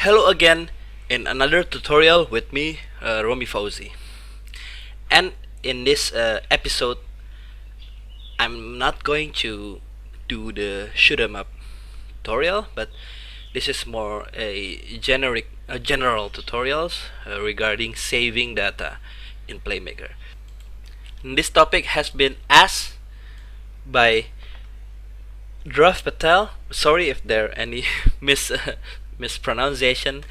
Hello again in another tutorial with me, Romi Fauzi. And in this episode, I'm not going to do the shoot 'em up tutorial, but this is more a general tutorials regarding saving data in Playmaker. And this topic has been asked by Dhruv Patel. Sorry if there are any mispronunciation.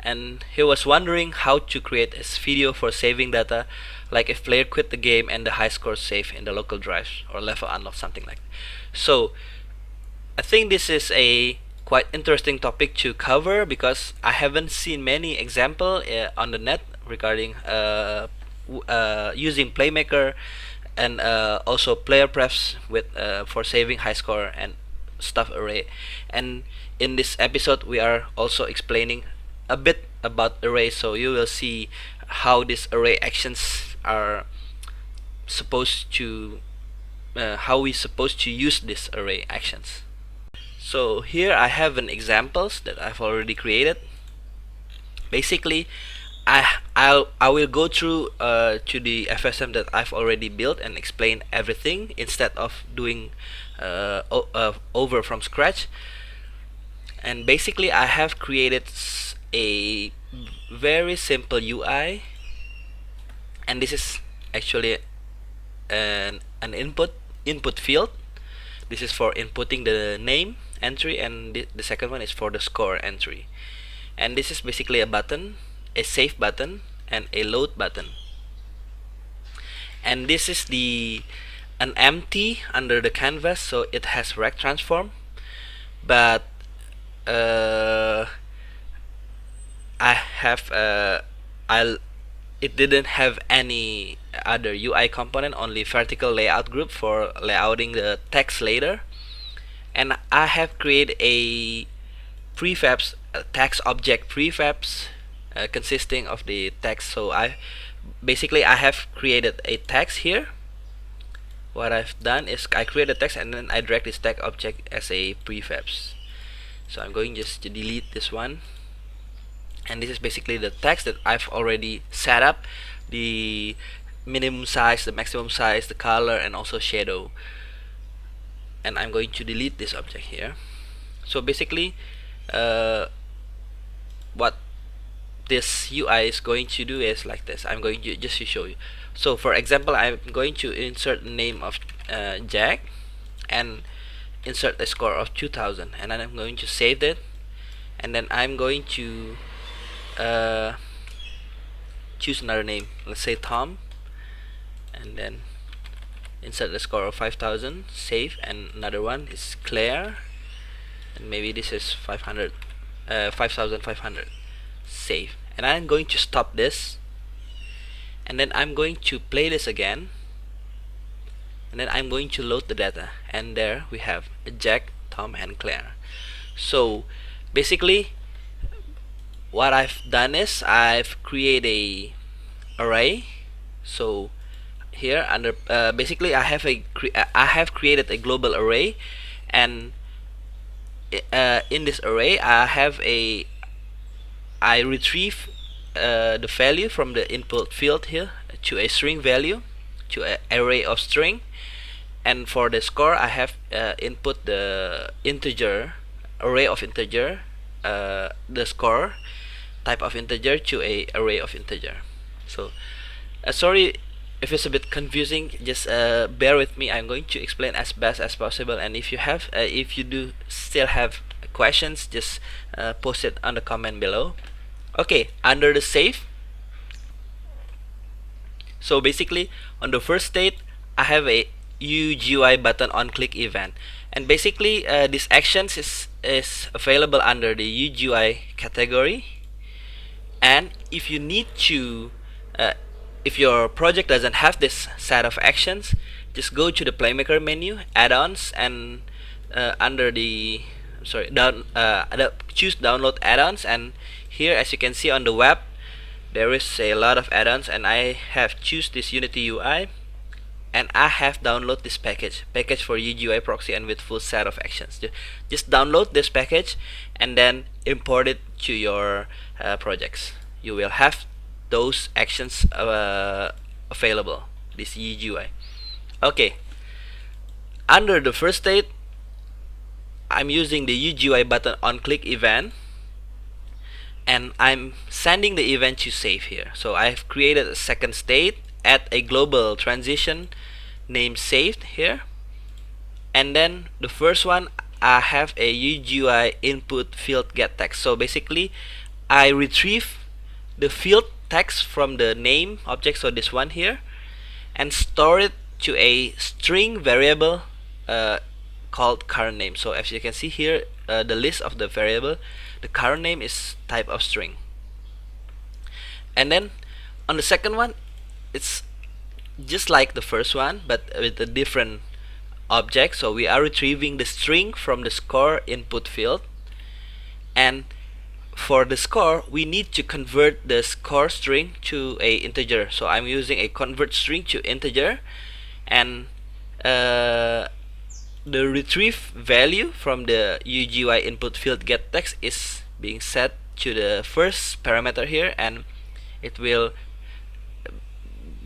And he was wondering how to create a video for saving data, like if player quit the game and the high score save in the local drives or level unlock, something like that. So I think this is a quite interesting topic to cover because I haven't seen many example on the net regarding using Playmaker and also Playerprefs with for saving high score and stuff array. And in this episode we are also explaining a bit about array, so you will see how these array actions are supposed to how we supposed to use these array actions. So here I have an examples that I've already created. Basically I will go through to the FSM that I've already built and explain everything instead of doing over from scratch. And basically I have created a very simple UI, and this is actually an input field. This is for inputting the name entry, and the second one is for the score entry. And this is basically a button, a save button and a load button. And this is an empty under the canvas, so it has rect transform, but it didn't have any other UI component, only vertical layout group for layouting the text later. And I have created a prefabs text object prefabs consisting of the text. So I have created a text here. What I've done is I created a text and then I drag this text object as a prefabs. So I'm going just to delete this one, and this is basically the text that I've already set up, the minimum size, the maximum size, the color, and also shadow. And I'm going to delete this object here. So basically what this UI is going to do is like this. I'm going to just to show you. So for example, I'm going to insert the name of Jack and insert a score of 2000, and then I'm going to save it, and then I'm going to choose another name, let's say Tom, and then insert the score of 5000, save, and another one is Claire, and maybe this is 5500, save. And I'm going to stop this, and then I'm going to play this again, and then I'm going to load the data, and there we have Jack, Tom, and Claire. So basically what I've done is I've created a array. So here under basically I have created a global array, and in this array I retrieve the value from the input field here to a string value, to an array of string. And for the score I have input the integer, array of integer, the score type of integer to a array of integer. So sorry if it's a bit confusing, just bear with me. I'm going to explain as best as possible, and if you do still have questions, just post it on the comment below. Okay, under the save, so basically on the first state I have a uGui button on click event, and basically this actions is available under the uGui category. And if you need to if your project doesn't have this set of actions, just go to the Playmaker menu, add-ons, and under the choose download add-ons. And here, as you can see on the web, there is a lot of add-ons, and I have choose this Unity UI. and I have downloaded this package for uGui proxy and with full set of actions. Just download this package and then import it to your projects. You will have those actions available, this uGui. Okay, under the first state, I'm using the uGui button on click event, and I'm sending the event to save here. So I've created a second state, add a global transition name saved here, and then the first one, I have a uGui input field get text. So basically I retrieve the field text from the name object, so this one here, and store it to a string variable called current name. So as you can see here, the list of the variable, the current name is type of string. And then on the second one, it's just like the first one but with a different object. So we are retrieving the string from the score input field, and for the score we need to convert the score string to a integer. So I'm using a convert string to integer, and the retrieve value from the uGui input field get text is being set to the first parameter here, and it will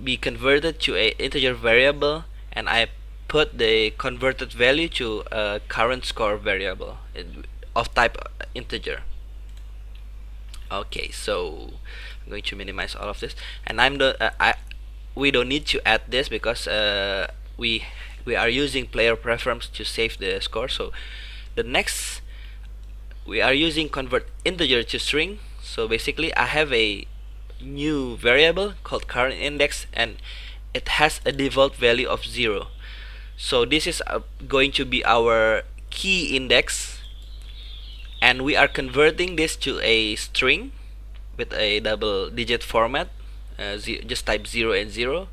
be converted to a integer variable, and I put the converted value to a current score variable of type integer. Okay, so I'm going to minimize all of this, and we don't need to add this because we are using Playerprefs to save the score. So the next, we are using convert integer to string. So basically I have a new variable called current index, and it has a default value of 0. So this is going to be our key index, and we are converting this to a string with a double digit format. Just type 0 and 0,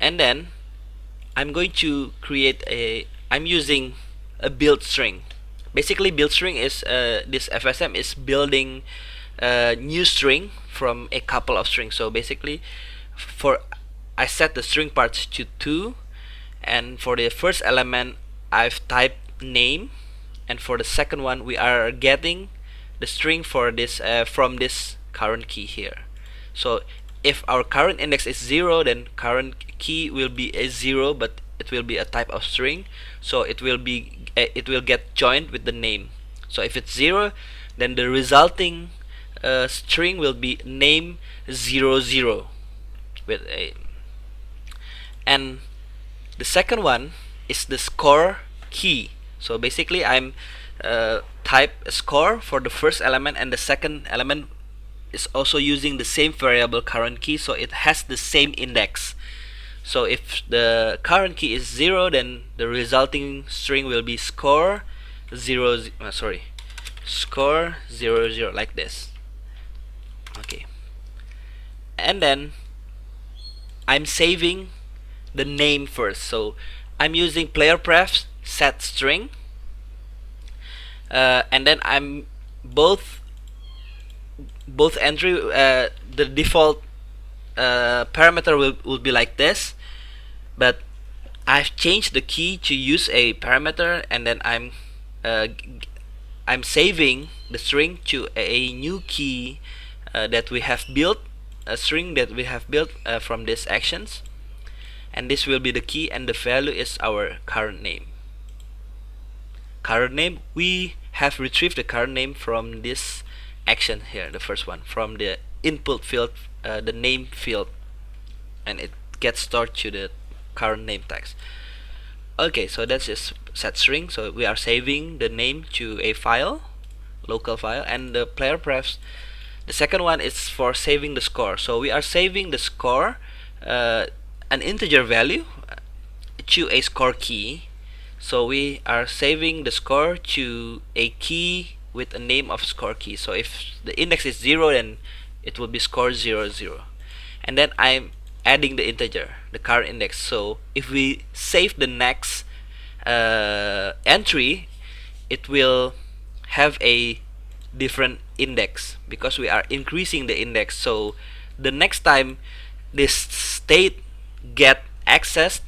and then I'm going to create I'm using a build string. Basically build string is this FSM is building a new string from a couple of strings. So basically I set the string parts to 2, and for the first element I've typed name, and for the second one we are getting the string for this from this current key here. So if our current index is 0, then current key will be a 0, but it will be a type of string, so it will get joined with the name. So if it's 0, then the resulting string will be name 00 with a, and the second one is the score key. So basically I'm type score for the first element, and the second element is also using the same variable current key, so it has the same index. So if the current key is 0, then the resulting string will be score 0, score 00, like this. Okay, and then I'm saving the name first. So I'm using Playerprefs set string, and then I'm both entry, the default parameter will be like this, but I've changed the key to use a parameter, and then I'm saving the string to a new key that we have built, a string that we have built from these actions, and this will be the key, and the value is our current name. Current name, we have retrieved the current name from this action here, the first one, from the input field, the name field, and it gets stored to the current name text. Okay, so that's just set string. So we are saving the name to a file, local file, and the Playerprefs, the second one is for saving the score. So we are saving the score, an integer value, to a score key. So we are saving the score to a key with a name of score key. So if the index is 0, then it will be score 00, and then I'm adding the integer, the current index. So if we save the next entry, it will have a different index because we are increasing the index. So the next time this state get accessed,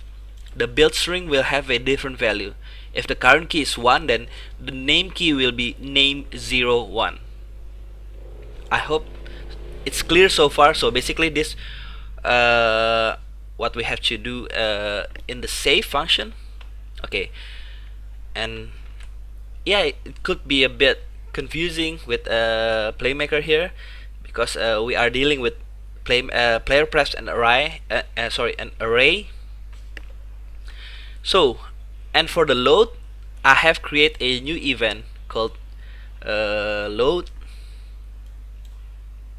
the build string will have a different value. If the current key is 1, then the name key will be name01. I hope it's clear so far. So basically this what we have to do in the save function. Okay, and yeah, it could be a bit confusing with Playmaker here, because we are dealing with Playerprefs and an array. So, and for the load, I have created a new event called load,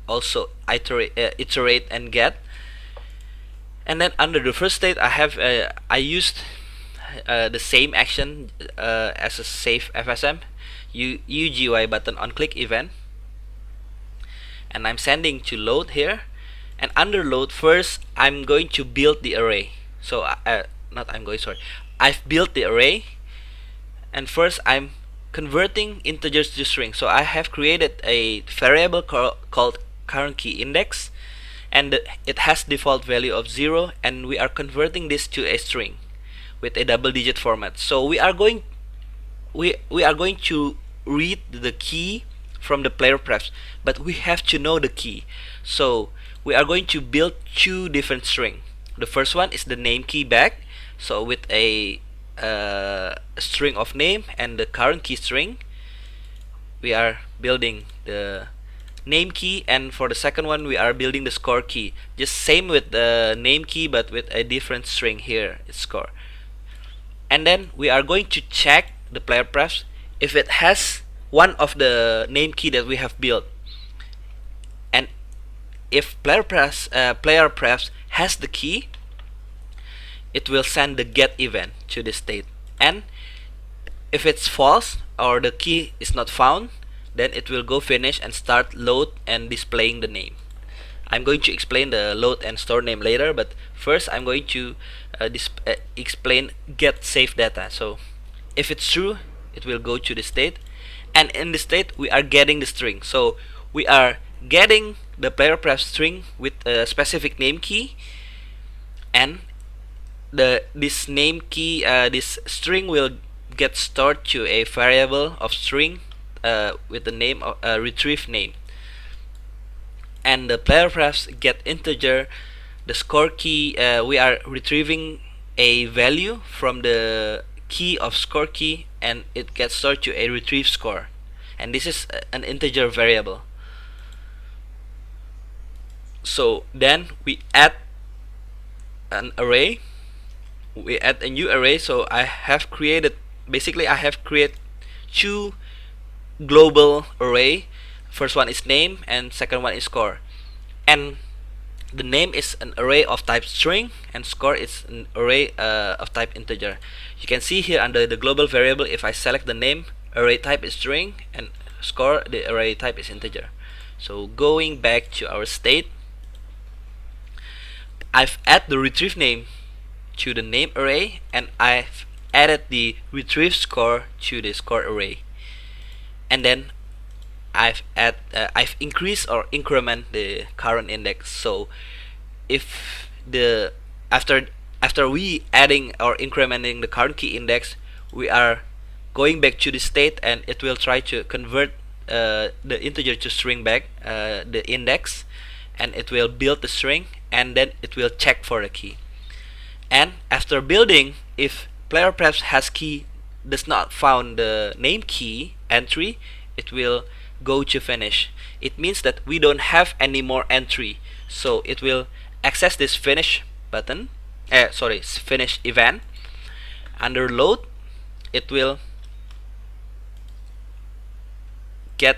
also iterate and get. And then under the first state, I used the same action as a save FSM, uGui button on click event, and I'm sending to load here. And under load, first I'm going to build the array. So I've built the array, and first I'm converting integers to string. So I have created a variable called current key index, and it has default value of 0, and we are converting this to a string with a double-digit format. So we are going to read the key from the Playerprefs, but we have to know the key. So we are going to build two different strings. The first one is the name key back, so with a string of name and the current key string, we are building the name key. And for the second one, we are building the score key, just same with the name key but with a different string. Here it's score. And then we are going to check the Playerprefs if it has one of the name key that we have built. And if Playerprefs has the key, it will send the get event to the state. And if it's false or the key is not found, then it will go finish and start load and displaying the name. I'm going to explain the load and store name later, but first I'm going to explain get save data. So if it's true, it will go to the state, and in the state we are getting the string. So we are getting the Playerprefs string with a specific name key, and this name key, this string will get stored to a variable of string with the name of retrieve name. And the Playerprefs get integer. The score key, we are retrieving a value from the key of score key, and it gets stored to a retrieve score, and this is an integer variable. So then we add an array, we add a new array. So I have created two global array. First one is name and second one is score. And the name is an array of type string, and score is an array of type integer. You can see here under the global variable, if I select the name, array type is string, and score, the array type is integer. So going back to our state, I've added the retrieve name to the name array, and I've added the retrieve score to the score array. And then I've increased or increment the current index. So if the after we adding or incrementing the current key index, we are going back to the state, and it will try to convert the integer to string back, the index, and it will build the string, and then it will check for the key. And after building, if Playerprefs has key does not found the name key entry, it will go to finish. It means that we don't have any more entry, so it will access this finish button, finish event. Under load, it will get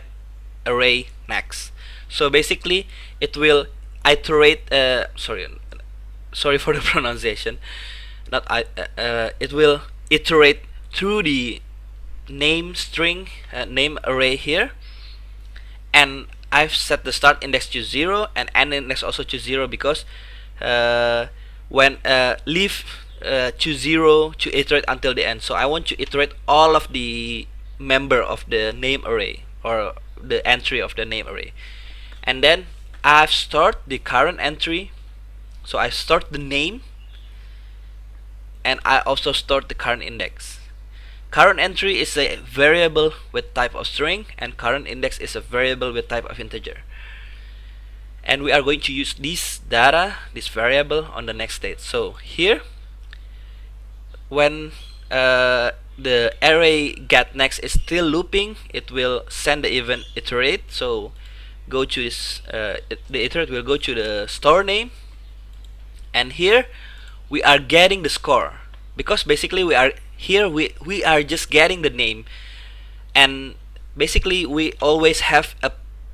array next. So basically it will iterate, sorry for the pronunciation, it will iterate through the name string, name array here, and I've set the start index to 0 and end index also to 0, because when leave to 0 to iterate until the end. So I want to iterate all of the member of the name array, or the entry of the name array. And then I've stored the current entry, so I stored the name, and I also stored the current index. Current entry is a variable with type of string, and current index is a variable with type of integer. And we are going to use this data, this variable, on the next state. So here, when the array get next is still looping, it will send the event iterate. So go to this, the iterate will go to the store name, and here we are getting the score, because basically we are here, we are just getting the name, and basically we always have a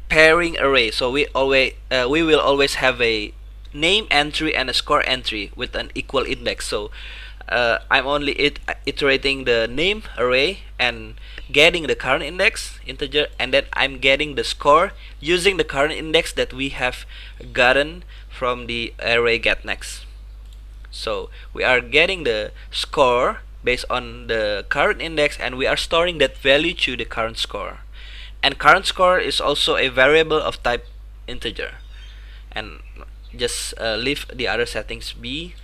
pairing array. So we will always have a name entry and a score entry with an equal index. So I'm only iterating the name array and getting the current index integer, and then I'm getting the score using the current index that we have gotten from the array get next. So we are getting the score based on the current index, and we are storing that value to the current score. And current score is also a variable of type integer. And just leave the other settings be.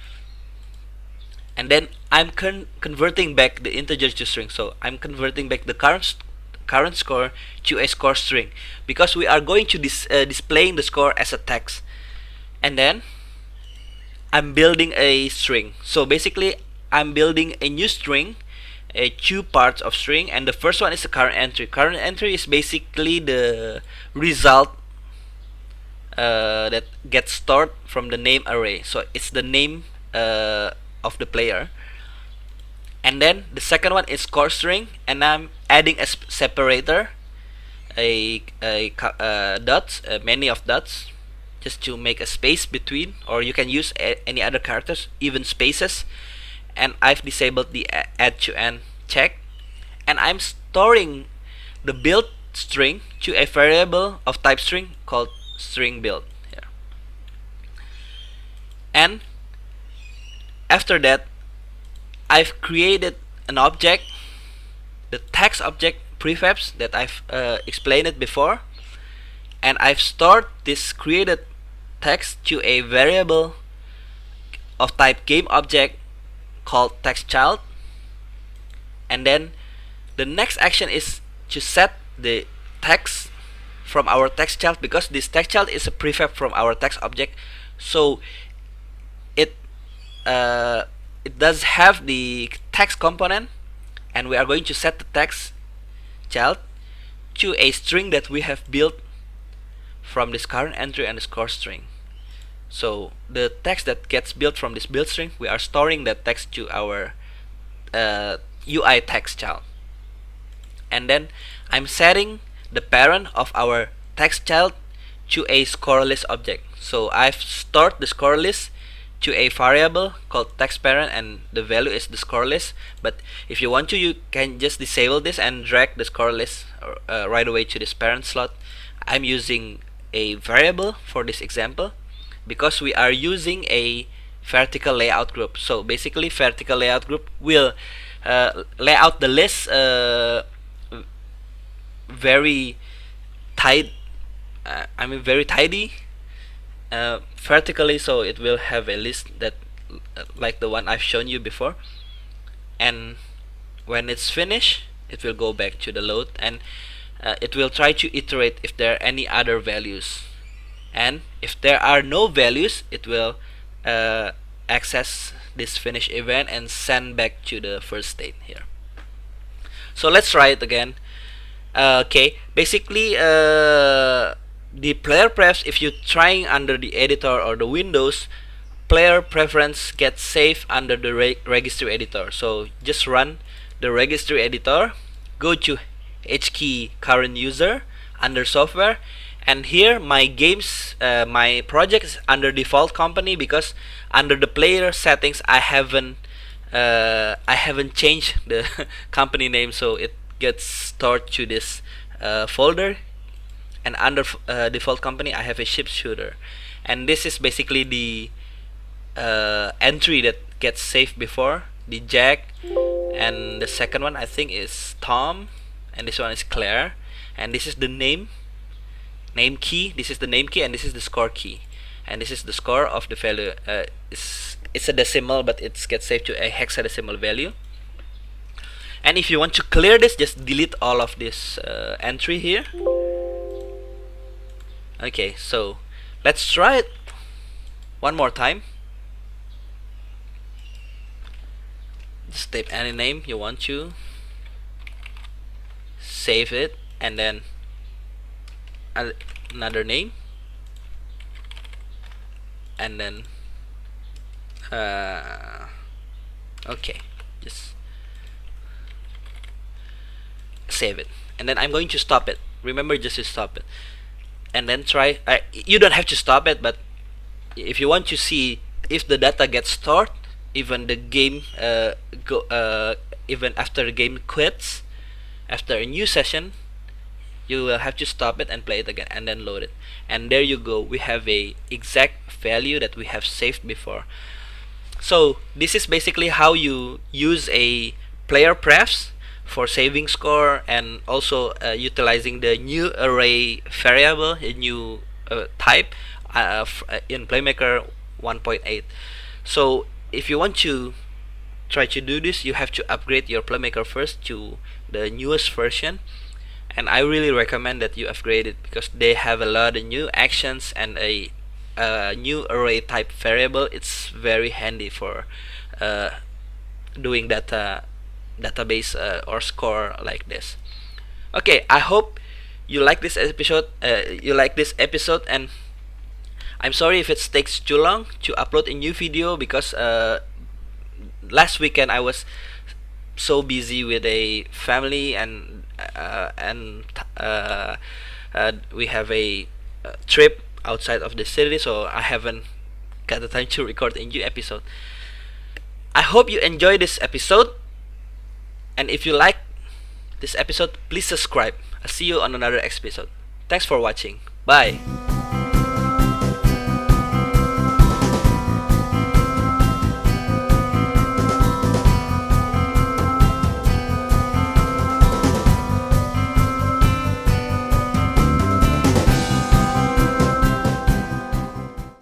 And then I'm converting back the integer to string. So I'm converting back the current score to a score string, because we are going to displaying the score as a text. And then I'm building a string. So basically I'm building a new string, two parts of string, and the first one is the current entry. Current entry is basically the result that gets stored from the name array. So it's the name of the player. And then the second one is score string, and I'm adding a separator, dots, many of dots, just to make a space between, or you can use any other characters, even spaces. And I've disabled the add to end check, and I'm storing the build string to a variable of type string called string build here. And after that, I've created an object, the text object prefabs that I've explained it before, and I've stored this created text to a variable of type game object called text child. And then the next action is to set the text from our text child, because this text child is a prefab from our text object. So it does have the text component, and we are going to set the text child to a string that we have built from this current entry and the score string. So the text that gets built from this build string, we are storing that text to our UI text child. And then I'm setting the parent of our text child to a score list object. So I've stored the score list to a variable called text parent, and the value is the score list. But if you want to, you can just disable this and drag the score list right away to this parent slot. I'm using a variable for this example because we are using a vertical layout group. So basically vertical layout group will lay out the list very tight, very tidy vertically, so it will have a list that like the one I've shown you before. And when it's finished, it will go back to the load, and it will try to iterate if there are any other values, and if there are no values, it will access this finish event and send back to the first state here. So let's try it again. Okay, basically the Playerprefs, if you're trying under the editor or the Windows, player preference gets saved under the Registry Editor. So just run the Registry Editor, go to HKey current user under software, and here my games, my project is under default company, because under the player settings I haven't changed the company name, so it gets stored to this folder. And under default company I have a ship shooter, and this is basically the entry that gets saved before, the Jack, and the second one I think is Tom, and this one is Claire, and this is the name key, this is the name key, and this is the score key. and this is the score of the value. It's a decimal, but it gets saved to a hexadecimal value. And if you want to clear this, just delete all of this entry here. Okay, so let's try it one more time. Just type any name you want to, save it, and then another name, and then okay, just save it, and then I'm going to stop it. Remember, just to stop it, and then try. You don't have to stop it, but if you want to see if the data gets stored even the game even after the game quits, after a new session, you will have to stop it and play it again and then load it, and there you go, we have a exact value that we have saved before. So this is basically how you use a Playerprefs for saving score, and also utilizing the new array variable, a new type in Playmaker 1.8. So if you want to try to do this, you have to upgrade your Playmaker first to the newest version, and I really recommend that you upgrade it because they have a lot of new actions and a new array type variable. It's very handy for doing database or score like this. Okay, I hope you like this episode. And I'm sorry if it takes too long to upload a new video because last weekend I was so busy with a family, and we have a trip outside of the city, so I haven't got the time to record a new episode. I hope you enjoy this episode, and if you like this episode, please subscribe. I'll see you on another episode. Thanks for watching. Bye.